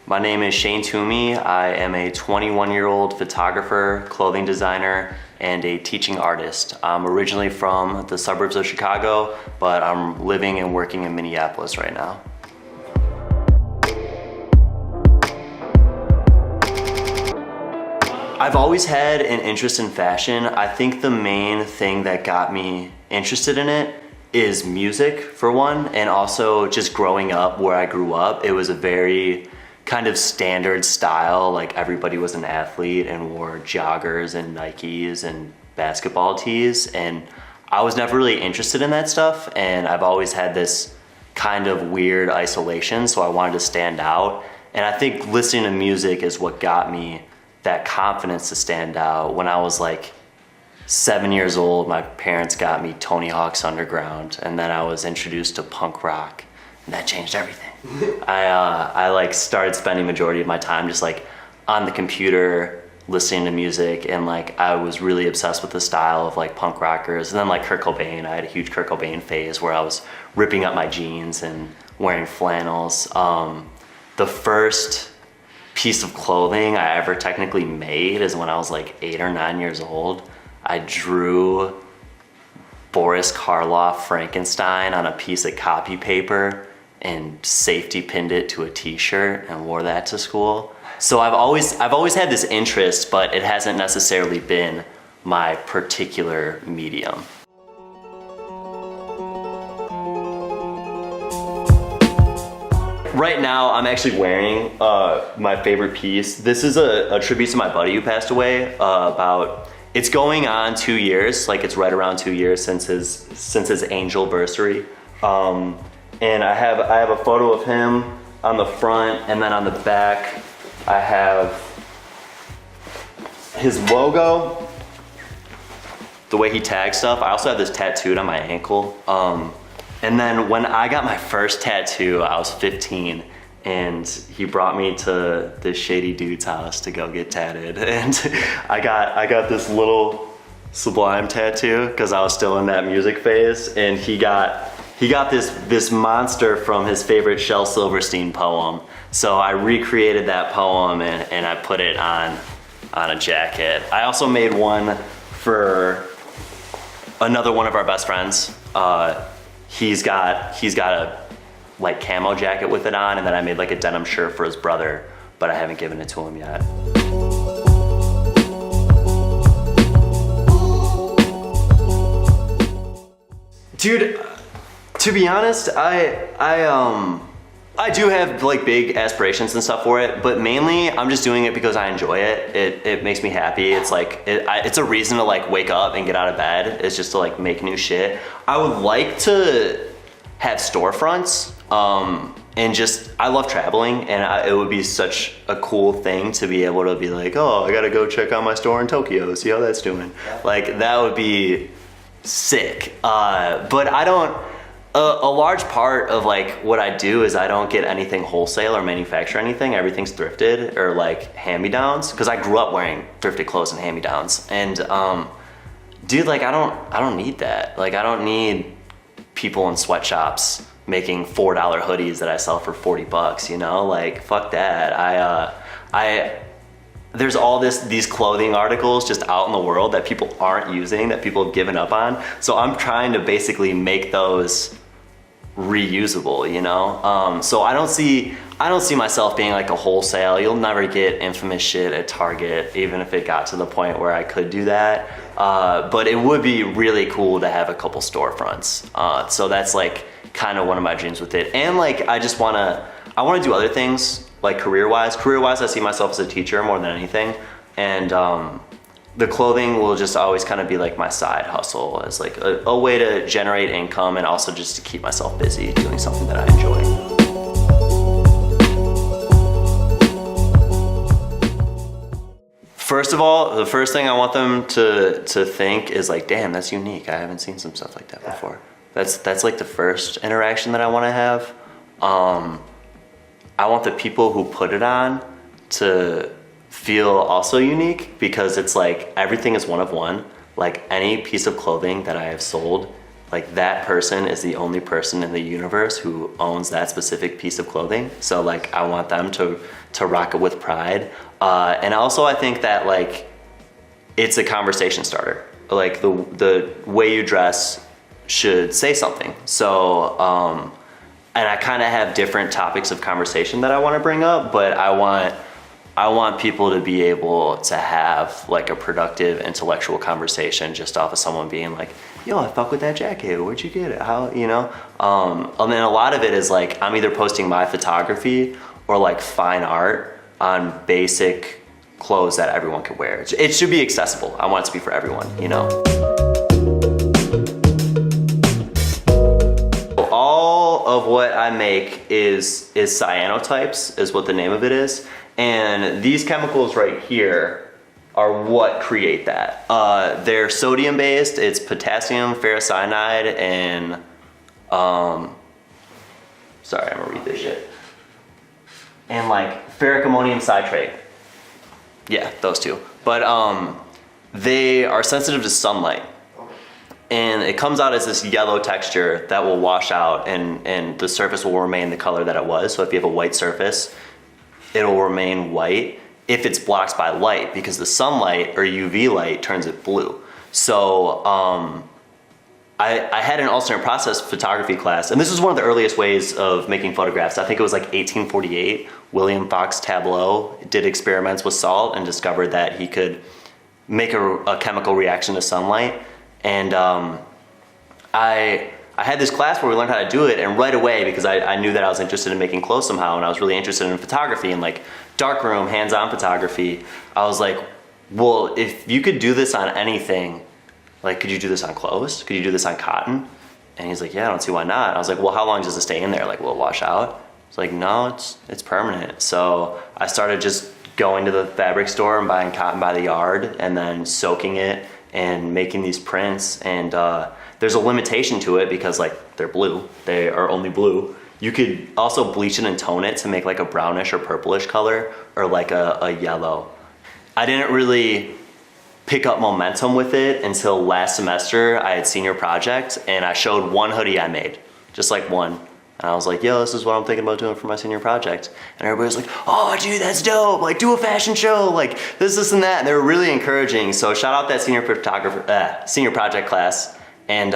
My name is Shane Toomey. I am a 21-year-old photographer, clothing designer, and a teaching artist. I'm originally from the suburbs of Chicago, but I'm living and working in Minneapolis right now. I've always had an interest in fashion. I think the main thing that got me interested in it is music, for one, and also just growing up where I grew up. It was a very kind of standard style, like everybody was an athlete and wore joggers and Nikes and basketball tees, and I was never really interested in that stuff, and I've always had this kind of weird isolation, so I wanted to stand out. And I think listening to music is what got me that confidence to stand out. When I was like 7 years old, my parents got me Tony Hawk's Underground, and then I was introduced to punk rock, and that changed everything. I like started spending majority of my time just like on the computer listening to music, and like I was really obsessed with the style of like punk rockers. And then like Kurt Cobain, I had a huge Kurt Cobain phase where I was ripping up my jeans and wearing flannels. The first piece of clothing I ever technically made is when I was like 8 or 9 years old. I drew Boris Karloff Frankenstein on a piece of copy paper and safety pinned it to a t-shirt and wore that to school. So I've always had this interest, but it hasn't necessarily been my particular medium. Right now, I'm actually wearing my favorite piece. This is a tribute to my buddy who passed away it's going on 2 years, like it's right around 2 years since his angelversary. And I have a photo of him on the front, and then on the back, I have his logo, the way he tags stuff. I also have this tattooed on my ankle. And then when I got my first tattoo, I was 15, and he brought me to this shady dude's house to go get tatted. And I got this little Sublime tattoo because I was still in that music phase, and he got this monster from his favorite Shel Silverstein poem. So I recreated that poem and I put it on a jacket. I also made one for another one of our best friends. He's got a like camo jacket with it on, and then I made like a denim shirt for his brother, but I haven't given it to him yet. Dude, to be honest, I do have like big aspirations and stuff for it, but mainly I'm just doing it because I enjoy it. It makes me happy. It's like it's a reason to like wake up and get out of bed. It's just to like make new shit. I would like to have storefronts, and just I love traveling, and it would be such a cool thing to be able to be like, oh, I gotta go check out my store in Tokyo, see how that's doing. Like that would be sick. But I don't. A large part of like what I do is I don't get anything wholesale or manufacture anything. Everything's thrifted or like hand-me-downs, because I grew up wearing thrifted clothes and hand-me-downs. And dude, like I don't need that. Like I don't need people in sweatshops making $4 hoodies that I sell for 40 bucks, you know? Like fuck that. There's all these clothing articles just out in the world that people aren't using, that people have given up on. So I'm trying to basically make those reusable, you know? So I don't see myself being like a wholesale. You'll never get infamous shit at Target, even if it got to the point where I could do that. But it would be really cool to have a couple storefronts. So that's like kind of one of my dreams with it. And like I wanna do other things like career-wise. Career-wise, I see myself as a teacher more than anything. And the clothing will just always kind of be like my side hustle, as like a way to generate income, and also just to keep myself busy doing something that I enjoy. First of all, the first thing I want them to think is like, damn, that's unique. I haven't seen some stuff like that before. That's like the first interaction that I want to have. I want the people who put it on to feel also unique, because it's like everything is one of one. Like any piece of clothing that I have sold like that person is the only person in the universe who owns that specific piece of clothing. So like I want them to rock it with pride. And also I think that like it's a conversation starter. Like the way you dress should say something. So, and I kind of have different topics of conversation that I want to bring up, but I want people to be able to have like a productive intellectual conversation just off of someone being like, yo, I fuck with that jacket. Where'd you get it? How, you know? And then a lot of it is like, I'm either posting my photography or like fine art on basic clothes that everyone can wear. It should be accessible. I want it to be for everyone, you know? All of what I make is cyanotypes, is what the name of it is. And these chemicals right here are what create that. They're sodium based, it's potassium, ferrocyanide, and, sorry, I'm gonna read this shit. And like ferric ammonium citrate. Yeah, those two. But they are sensitive to sunlight. And it comes out as this yellow texture that will wash out and the surface will remain the color that it was. So if you have a white surface, it'll remain white if it's blocked by light, because the sunlight or UV light turns it blue. So I had an alternate process photography class, and this was one of the earliest ways of making photographs. I think it was like 1848. William Fox Tableau did experiments with salt and discovered that he could make a chemical reaction to sunlight. And I had this class where we learned how to do it, and right away, because I knew that I was interested in making clothes somehow, and I was really interested in photography and like darkroom, hands-on photography, I was like, well, if you could do this on anything, like, could you do this on clothes? Could you do this on cotton? And he's like, yeah, I don't see why not. I was like, well, how long does it stay in there? Like, will it wash out? It's like, no, it's permanent. So I started just going to the fabric store and buying cotton by the yard and then soaking it and making these prints. And there's a limitation to it because like they're blue, they are only blue. You could also bleach it and tone it to make like a brownish or purplish color or like a yellow. I didn't really pick up momentum with it until last semester. I had senior project and I showed one hoodie I made, just like one. And I was like, yo, this is what I'm thinking about doing for my senior project. And everybody was like, oh, dude, that's dope. Like, do a fashion show. Like, this, and that. And they were really encouraging. So shout out that senior project class. And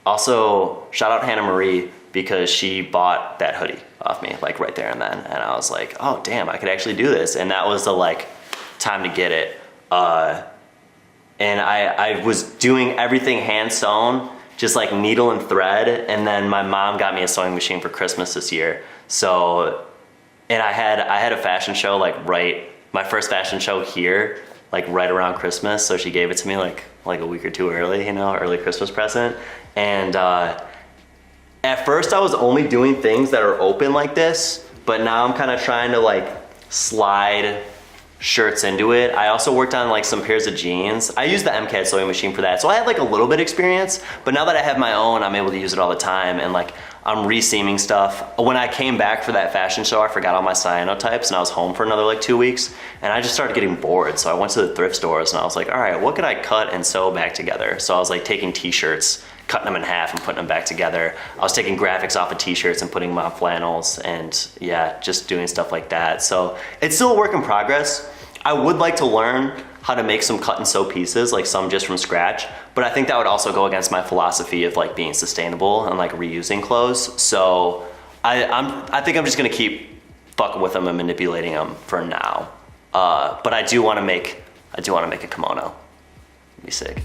also shout out Hannah Marie, because she bought that hoodie off me, like right there and then. And I was like, oh, damn, I could actually do this. And that was the like time to get it. And I was doing everything hand sewn, just like needle and thread. And then my mom got me a sewing machine for Christmas this year. So, and I had a fashion show my first fashion show here, like right around Christmas. So she gave it to me like a week or two early, you know, early Christmas present. And at first I was only doing things that are open like this, but now I'm kind of trying to like slide shirts into it. I also worked on like some pairs of jeans. I used the MCAD sewing machine for that. So I had like a little bit experience, but now that I have my own, I'm able to use it all the time. And like I'm re-seaming stuff. When I came back for that fashion show, I forgot all my cyanotypes and I was home for another like 2 weeks and I just started getting bored. So I went to the thrift stores and I was like, all right, what could I cut and sew back together? So I was like taking t-shirts, cutting them in half and putting them back together. I was taking graphics off of t-shirts and putting them on flannels and yeah, just doing stuff like that. So it's still a work in progress. I would like to learn how to make some cut and sew pieces, like some just from scratch, but I think that would also go against my philosophy of like being sustainable and like reusing clothes. So I think I'm just gonna keep fucking with them and manipulating them for now. But I do wanna make a kimono. It'd be sick.